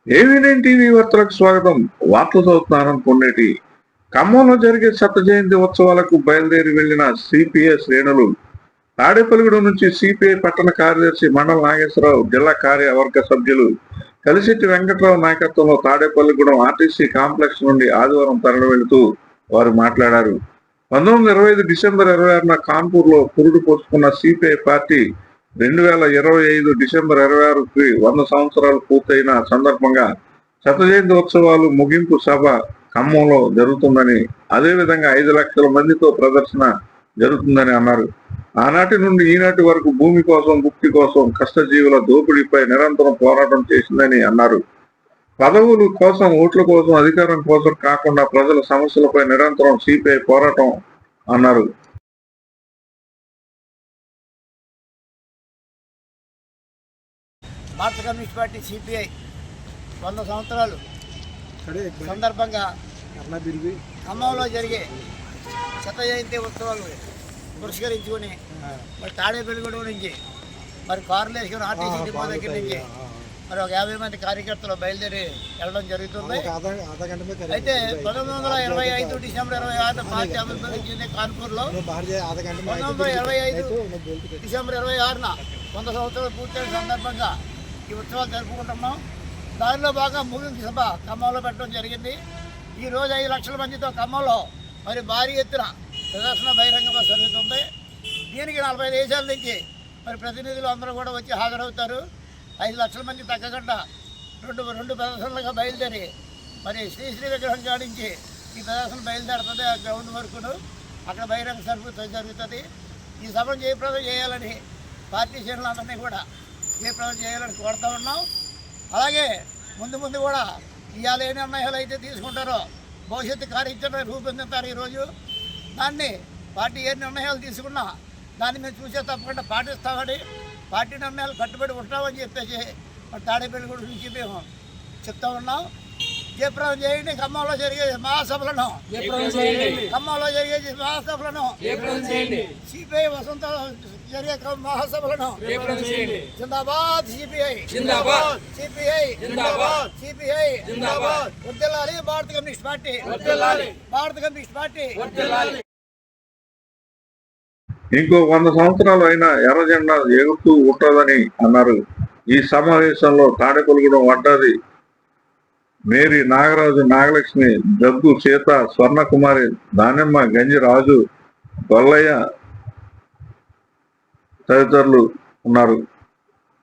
ఏవీనైన్ TV వార్తలకు స్వాగతం. వార్తలు చదువుతున్నాను కొన్నేటి. ఖమ్మంలో జరిగే శత జయంతి ఉత్సవాలకు బయలుదేరి వెళ్లిన సిపిఐ శ్రేణులు తాడేపల్లిగూడెం నుంచి సిపిఐ పట్టణ కార్యదర్శి మండల నాగేశ్వరరావు, జిల్లా కార్యవర్గ సభ్యులు కలిశెట్టి వెంకట్రావు నాయకత్వంలో తాడేపల్లిగూడెం ఆర్టీసీ కాంప్లెక్స్ నుండి ఆదివారం తరలి వెళుతూ వారు మాట్లాడారు. 1925 డిసెంబర్ 26న కాన్పూర్లో పురుడు పోసుకున్న సిపిఐ పార్టీ 2025 డిసెంబర్ 26కి 100 సంవత్సరాలు పూర్తయిన సందర్భంగా శత జయంతి ఉత్సవాలు ముగింపు సభ ఖమ్మంలో జరుగుతుందని, అదేవిధంగా 5 లక్షల మందితో ప్రదర్శన జరుగుతుందని అన్నారు. ఆనాటి నుండి ఈనాటి వరకు భూమి కోసం, భుక్తి కోసం, కష్టజీవుల దోపిడీపై నిరంతరం పోరాటం చేసిందని అన్నారు. పదవుల కోసం, ఓట్ల కోసం, అధికారం కోసం కాకుండా ప్రజల సమస్యలపై నిరంతరం సిపిఐ పోరాటం అన్నారు. భారత కమ్యూనిస్ట్ పార్టీ సిపిఐ 100 సంవత్సరాలు సందర్భంగా ఖమ్మంలో జరిగే శత జయంతి ఉత్సవాలు పురస్కరించుకొని మరి తాడేపల్లిగూడెం నుంచి మరి కార్లు వేసుకుని ఆర్టీసీ డిపో దగ్గర నుంచి మరి ఒక 50 మంది కార్యకర్తలు బయలుదేరి వెళ్ళడం జరుగుతుంది. అయితే 1925 డిసెంబర్ 26 పార్టీ అభివృద్ధి చెందిన కాన్పూర్లో 1925 డిసెంబర్ 26న 100 సంవత్సరాలు పూర్తయిన సందర్భంగా ఈ ఉత్సవాలు జరుపుకుంటున్నాం. దానిలో భాగంగా ముగింపు సభ ఖమ్మంలో పెట్టడం జరిగింది. ఈరోజు 5 లక్షల మందితో ఖమ్మంలో మరి భారీ ఎత్తున ప్రదర్శన బహిరంగంగా జరుగుతుంది. దీనికి 40 దేశాల నుంచి మరి ప్రతినిధులు అందరూ కూడా వచ్చి హాజరవుతారు. 5 లక్షల మంది తగ్గకుండా రెండు ప్రదర్శనలుగా బయలుదేరి మరి శ్రీశ్రీ విగ్రహం కాడించి ఈ ప్రదర్శన బయలుదేరుతుంది. ఆ గ్రౌండ్ వరకును అక్కడ బహిరంగ సభ జరుగుతుంది. ఈ సభను జయప్రదం చేయాలని పార్టీ శ్రేణులందరినీ కూడా జయప్రదం చేయాలని కోరుతూ ఉన్నాం. అలాగే ముందు కూడా ఇవాళ ఏ నిర్ణయాలు అయితే తీసుకుంటారో భవిష్యత్తు కార్యాచరణ రూపొందిస్తారు. ఈరోజు దాన్ని పార్టీ ఏ నిర్ణయాలు తీసుకున్నా దాన్ని మేము చూసే తప్పకుండా పాటిస్తామని, పార్టీ నిర్ణయాలు కట్టుబడి ఉంటామని చెప్పేసి మరి తాడేపల్లిగూడెం నుంచి మేము చెప్తా ఉన్నాం. జయప్రదం చేయండి. ఖమ్మంలో జరిగే మహాసభలను సిపిఐ వసంత జరిగే మహాసభలను జిందాబాద్ సిపిఐ, వర్ధిల్లాలి భారత కమ్యూనిస్ట్ పార్టీ, ఇంకో 100 సంవత్సరాలు అయినా ఎర్ర జెండా ఎగురుతూ ఉంటుందని అన్నారు. ఈ సమావేశంలో తాడేపల్లిగూడెం వడ్డాది మేరీ, నాగరాజు, నాగలక్ష్మి, జగ్గు, సీత, స్వర్ణకుమారి, దానిమ్మ, గంజి రాజు, గొల్లయ్య తదితరులు ఉన్నారు.